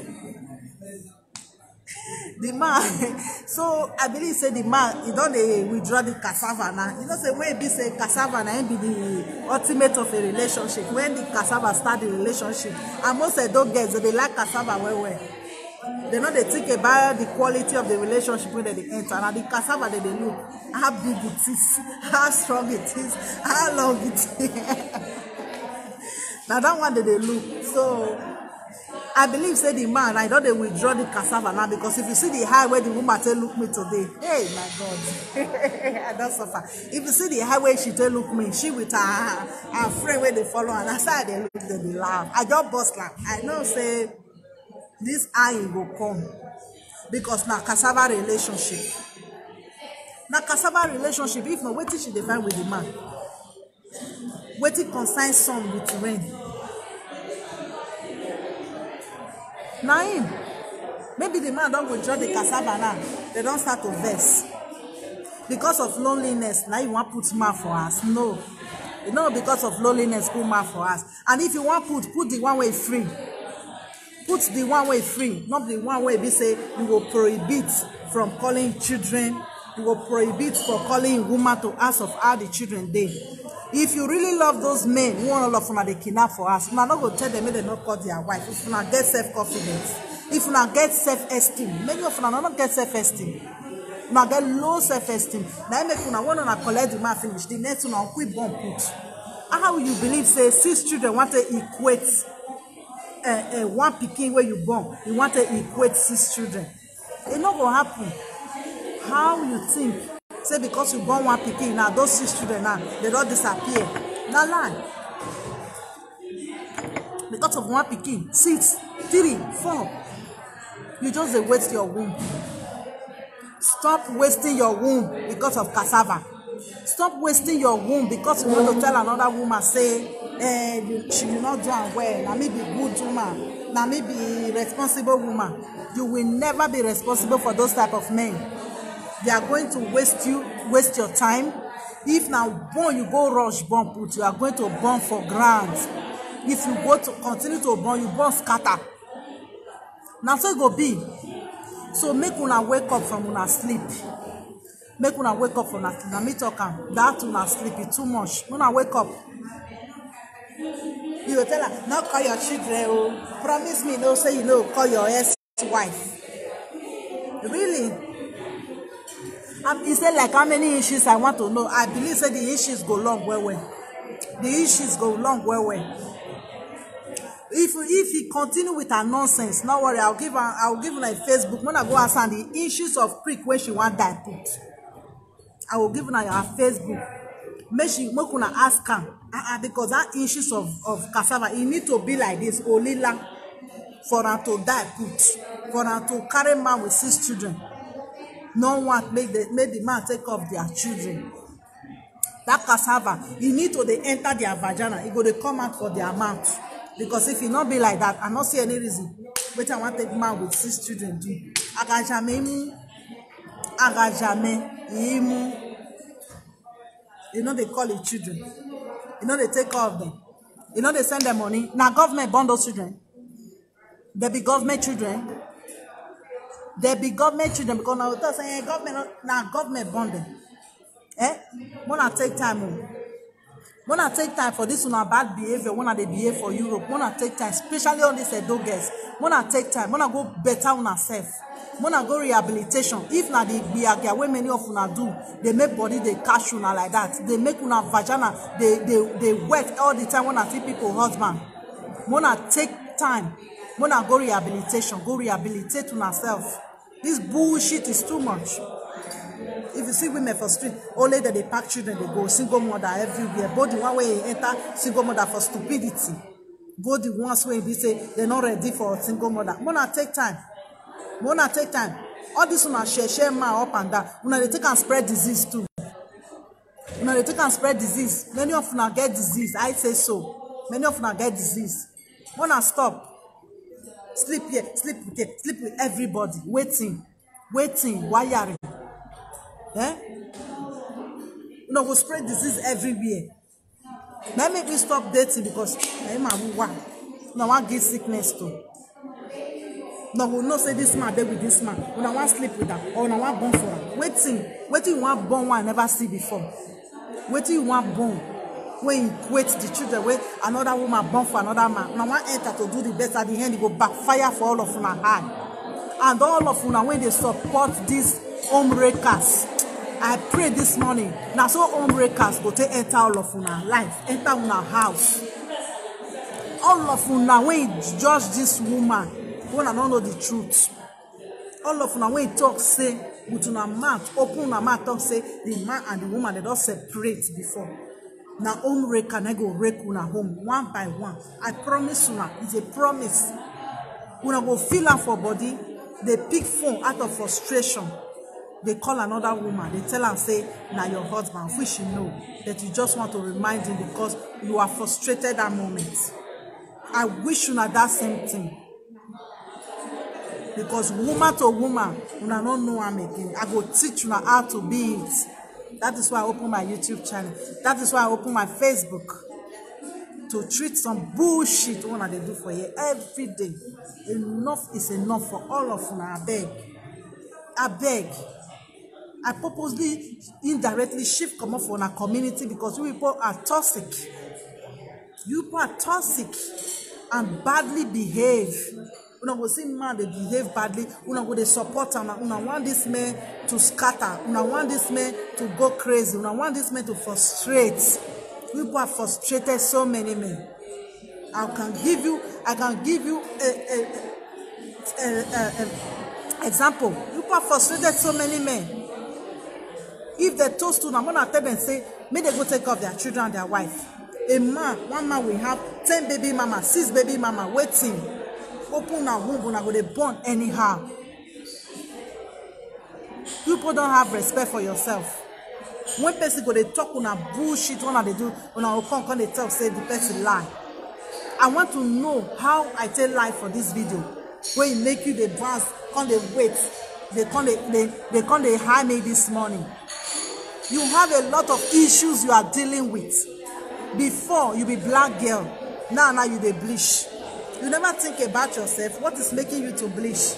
so I believe say the man, he don't withdraw the cassava now. You know say when be say cassava now be the ultimate of a relationship. When the cassava start the relationship, and most of those girls they like cassava well. They know they think about the quality of the relationship when they enter. And the cassava that they look, how big it is, how strong it is, how long it is. Now that one that they look. So I believe say the man, I don't they withdraw the cassava now, because if you see the high where the woman tell look me today, hey my God, I don't suffer. If you see the high way she tell look me, she with her friend where they follow, and that's how they look, they laugh. I just bust laugh. I know say this eye will come because now cassava relationship. Now cassava relationship, if not waiting she define with the man. Waiting consign sun with rain. Now him, maybe the man don't withdraw the cassava now. They don't start to vex. Because of loneliness, now you want to put man for us. No. You know, because of loneliness, put man for us. And if you want put the one way free. Put the one way free. Not the one way we say you will prohibit from calling children. You will prohibit for calling woman to ask of how the children dey. If you really love those men who want all of them, they kidnap for us, you not go tell them they not call their wife. If you not get self-confidence, if you not get self-esteem, many of them not get self-esteem. You not get low self-esteem. Now make you want to collect the man finish. The next one quick bomb put. How you believe say 6 children want to equate one pikin where you born? You want to equate 6 children? It not gonna happen. How you think? Say because you born one pikin now, those 6 children now, they don't disappear. Now lie. Because of one pikin, 6, 3, 4. You just waste your womb. Stop wasting your womb because of cassava. Stop wasting your womb because you want to tell another woman, say, she will not do well. Now me be good woman. Now me be responsible woman. You will never be responsible for those type of men. They are going to waste your time. If now born, you go rush born put, you are going to burn for grants. If you go to continue to burn, you burn scatter. Now so it go be. So make una wake up from una sleep. Make una wake up from una sleep. Now me talk am. That una sleep is too much. Una wake up. You will tell her, not call your children. Oh. Promise me, no say you know, call your ex-wife. Really? He said like how many issues I want to know. I believe say the issues go long well. The issues go long well. If he continue with her nonsense, no worry, I'll give her a Facebook. When I go ask her the issues of prick when she want that put. I will give her her Facebook. Make una ask her. Because that issues of cassava, it need to be like this, Olila, for her to die put, for her to carry man with 6 children. No one make the man take off their children. That cassava, you need to they enter their vagina. It go they come out for their mouth. Because if it not be like that, I not see any reason. But I want to take man with 6 children do. You know they call it children. You know they take care of them. You know they send them money. Now government bond those children. They be government children. They be government children because now they say government bond them. Wanna take time. Wanna take time for this one bad behavior. Wanna they behave for Europe. Wanna take time, especially on this Edo girls. Wanna take time. Wanna go better on herself. Wanna go rehabilitation. If na the biagia way many of una do, they make body they cash una like that. They make una vagina they wet all the time. Wanna see people husband. Wanna take time. Wanna go rehabilitation. Go rehabilitate on herself. This bullshit is too much. If you see women for street, only that they pack children, they go single mother everywhere. Both the one way enter single mother for stupidity. Both the ones where they say they're not ready for single mother. Wanna take time. Wanna take time. All this one share man up and down. Wanna they take and spread disease too. Wanna they take and spread disease. Many of them get disease. I say so. Many of them get disease. Wanna stop. Sleep here, sleep with everybody. Waiting, wiring. You know, we spread disease everywhere. Now make me stop dating because now I get sickness too. Now we not say this man there with this man. When I want sleep with her or when I want born for her. Waiting you want born one I never see before. Waiting you want born. When you wait the children, when another woman born for another man. Now I enter to do the best at the end, it go backfire for all of una hand. And all of una when they support these homebreakers. I pray this morning. Now so homebreakers go to enter all of una life, enter una house. all of una when you judge this woman, when I don't know the truth. All of una when you talk say with una mouth, open una mouth, talk say the man and the woman they don't separate before. Now home rake and I go rake una home one by one. I promise una, it's a promise. Una go feel am for body, they pick phone out of frustration. They call another woman, they tell her say, now your husband, which you know that you just want to remind him because you are frustrated that moment. I wish una that same thing. Because woman to woman, una don't know am again. I go teach una how to be it. That is why I open my YouTube channel. That is why I open my Facebook. To treat some bullshit una they do for you every day. Enough is enough for all of una. I beg. I beg. I purposely indirectly shift come up for our community because you people are toxic. You people are toxic and badly behave. Una go see man they behave badly. Una go they support and una want this man to scatter. Una want this man to go crazy. Una want this man to frustrate. People are frustrated. So many men. I can give you example. People are frustrated. So many men. If they toast to them, I'm gonna tell them say, may they go take care of their children and their wife. A man, one man will have 10 baby mama, 6 baby mama waiting. Open a womb, and I go they born anyhow. People don't have respect for yourself. One person go they talk on a bullshit, one they do, when I come they talk, say the person lie. I want to know how I tell lie for this video. When it make you the advance, come they wait, they come they hire me this morning. You have a lot of issues you are dealing with. Before you be black girl, now you they bleach. You never think about yourself. What is making you to bleach?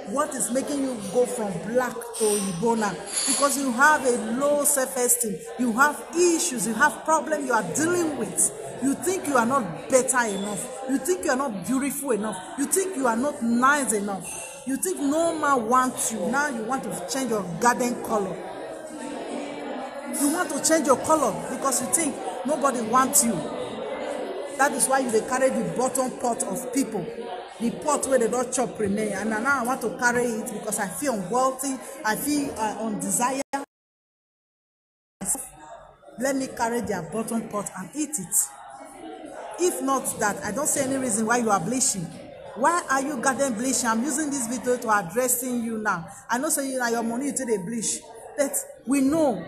What is making you go from black to Ibona? Because you have a low self-esteem. You have issues. You have problems you are dealing with. You think you are not better enough. You think you are not beautiful enough. You think you are not nice enough. You think no man wants you. Now you want to change your garden color. You want to change your color because you think nobody wants you. That is why you they carry the bottom pot of people. The pot where they don't chop remain. And now I want to carry it because I feel unwealthy. I feel undesire. Let me carry their bottom pot and eat it. If not that, I don't see any reason why you are bleaching. Why are you garden bleaching? I'm using this video to addressing you now. I know say you now your money you take the bleach. But we know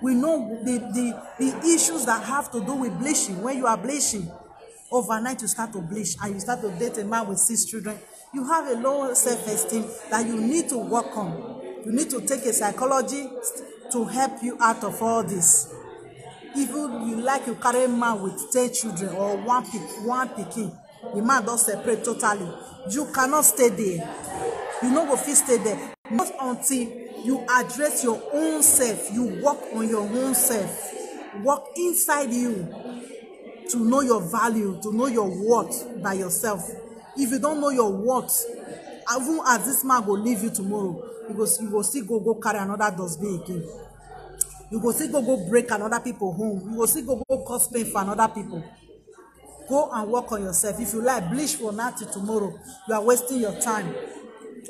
the issues that have to do with bleaching. When you are bleaching, overnight you start to bleach and you start to date a man with 6 children. You have a low self-esteem that you need to work on. You need to take a psychologist to help you out of all this. If you carry a man with 10 children or one pikin, the man don't separate totally. You cannot stay there. You no go fit stay there. Not until you address your own self. You work on your own self. Work inside you to know your value, to know your worth by yourself. If you don't know your worth, even as this man go leave you tomorrow, you go still go carry another dustbin again. You go still go break another people home. You go still go cause pain for another people. Go and work on yourself. If you like bleach for now till tomorrow, you are wasting your time.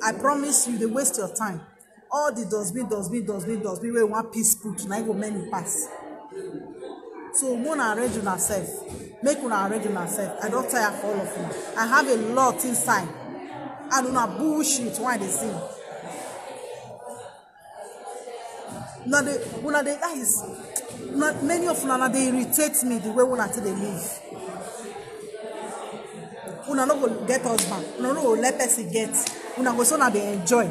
I promise you, they waste your time. All the dustbin, where one piece put, now go many pass. So, una arrange yourself. Make una arrange yourself. I don't tire for all of you. I have a lot inside. And una bullshit, why they say. Now, that is, many of una, they irritate me the way una till they live. Una no go get husband. Una no go let person get. Una go so now they enjoy.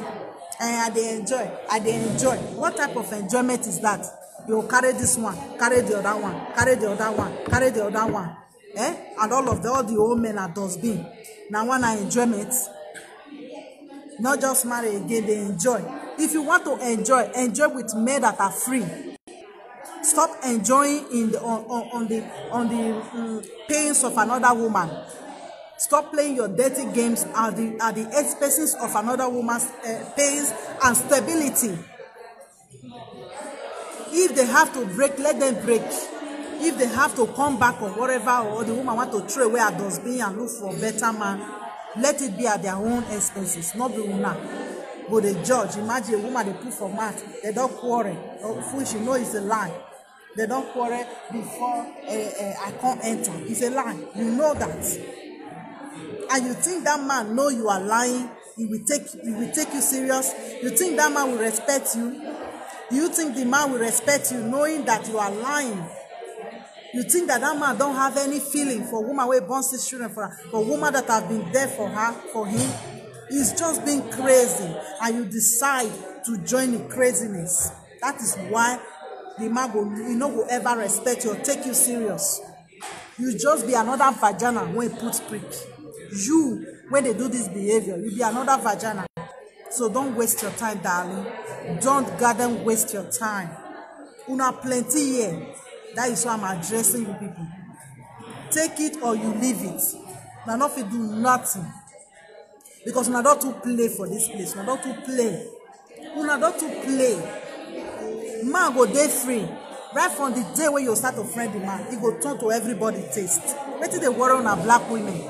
I dey enjoy. What type of enjoyment is that? You carry this one, carry the other one, carry the other one, carry the other one. And all the old men are dustbin. Now one are enjoyment. Not just marry again, they enjoy. If you want to enjoy with men that are free. Stop enjoying on the pains of another woman. Stop playing your dirty games at the expenses of another woman's pains and stability. If they have to break, let them break. If they have to come back or whatever, or the woman want to throw away her dustbin and look for a better man, let it be at their own expenses, not the woman. But the judge, imagine a woman they put for mat, they don't quarrel, which you know is a lie. They don't quarrel before I can't enter. It's a lie. You know that. And you think that man know you are lying, he will take you serious. You think that man will respect you? You think the man will respect you knowing that you are lying? You think that man don't have any feeling for woman who born 6 children for her, for woman that have been there for her, for him? He's just being crazy, and you decide to join the craziness. That is why the man will ever respect you or take you serious. You just be another vagina when he puts prick. You, when they do this behavior, you be another vagina. So don't waste your time, darling. Don't goddamn waste your time. Una plenty here. That is why I'm addressing you people. Take it or you leave it. Now not if you do nothing. Because una don't to play for this place. Una don't to play. Una don't to play. Man go day free. Right from the day when you start to friend the man, he go turn to everybody taste. Wait till they worry on a black women.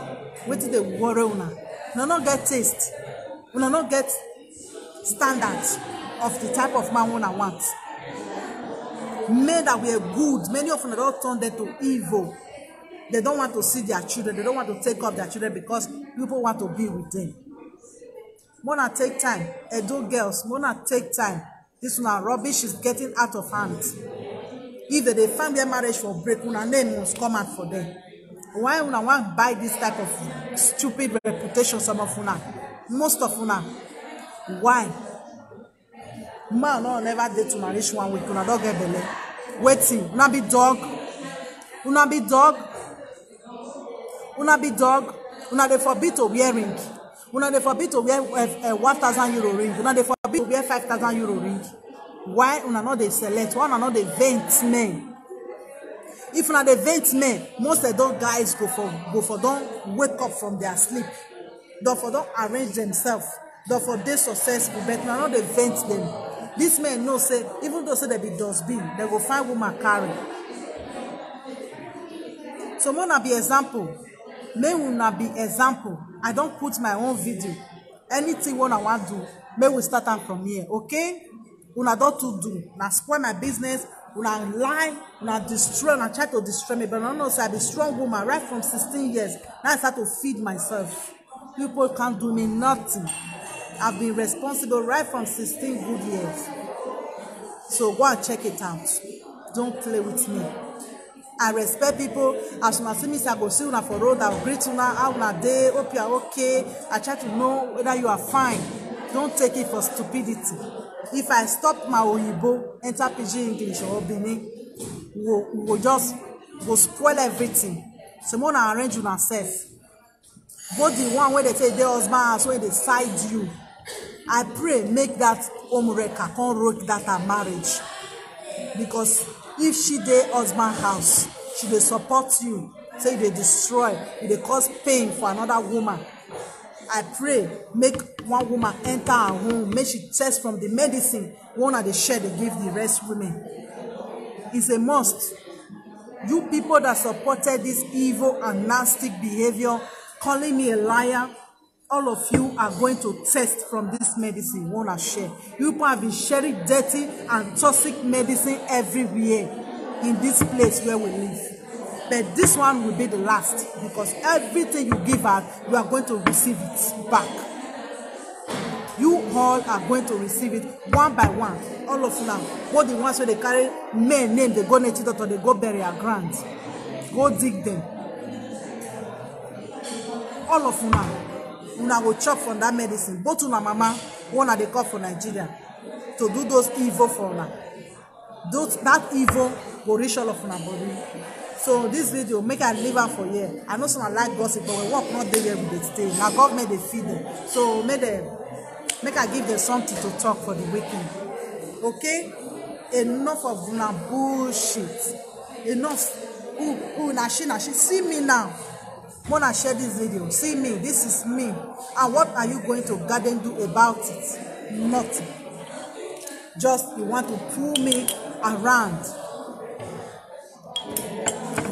Wait till they worry on her. Una not get taste. Una not get standards of the type of man una want. Men that were good, many of them don't turn them to evil. They don't want to see their children. They don't want to take up their children because people want to be with them. Mona take time. Edo girls, Mona take time. This one rubbish is getting out of hand. If they find their marriage for break, una name must come out for them. Why una want buy this type of stupid reputation? Some of una, most of una. Why? Man no never date to marriage 1 week. Una don't get belly. Waiting. Una be dog. Una be dog. Una be dog. Una they forbid to wear ring. Una they forbid to wear 1,000 euro ring. Una they forbid to wear 5,000 euro ring. Why una not they select? Why una not they vent men? If una they vent men, most of those guys go for don't wake up from their sleep. Don't arrange themselves. Don't they successful, but una not they vent them. These men know say, even though say they be dustbin, they go find woman carry. So Mona be example. May una be example. I don't put my own video. Anything what I want to do, may we start am from here, okay? Una don't to do. Now spoil my business. Una lie. Una destroy. Una try to destroy me. But I know say I be strong woman right from 16 years. Now I start to feed myself. People can't do me nothing. I've been responsible right from 16 good years. So go and check it out. Don't play with me. I respect people. As soon as see me, I go see una for road. I'll greet una. How una day? Hope you are okay. I try to know whether you are fine. Don't take it for stupidity. If I stop my Oyibo, enter Pidgin English or Benin, we just go spoil everything. So when I arrange una self. Both the one where they say their husband house where they side you. I pray make that homewrecker can't rock that her marriage. Because if she dey husband house, she dey support you, say they destroy, they cause pain for another woman. I pray make one woman enter her home, make she test from the medicine, one of the share they give the rest women. It's a must. You people that supported this evil and nasty behavior, calling me a liar, all of you are going to test from this medicine. Wanna share? You people have been sharing dirty and toxic medicine everywhere in this place where we live. But this one will be the last, because everything you give out, you are going to receive it back. You all are going to receive it one by one. All of you now. Both the ones where they carry men name, they go native doctor, they go bury our ground. Go dig them. All of you now. Una go chop from that medicine. Both una mama, one are they call for Nigeria to do those evil for una. That evil will reach all of una body. So this video, make I leave her for here. I know some like gossip, but we work not there with the stay. Now government they feed them. So make I give them something to talk for the weekend. Okay? Enough of una bullshit. Enough. Now she see me now. Wanna share this video? See me. This is me. And what are you going to garden do about it? Nothing. Just you want to pull me around.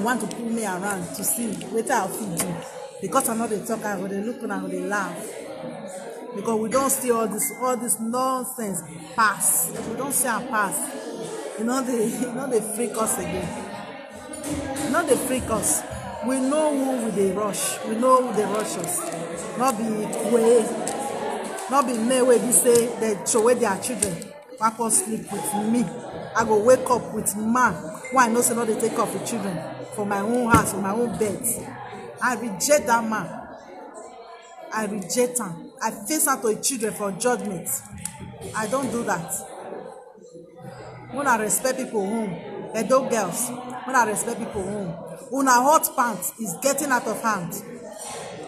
want to pull me around to see wetin I fit do. Because I no dey talk, I go dey look una, I go dey laugh. Because we don't see all this nonsense pass. We don't see am pass. They freak us again. They freak us. We know who they rush. We know who they rush us. Not be me wey be say they throw away their children. I can sleep with me. I go wake up with man. Why I know say not they take off the children for my own house, for my own bed. I reject that man. I reject him. I face out to the children for judgment. I don't do that. When I respect people home, adult girls, when I respect people home, when a hot pants is getting out of hand.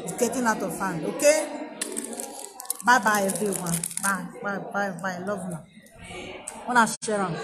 It's getting out of hand, okay? Bye-bye, everyone. Bye. Love you. When I share them,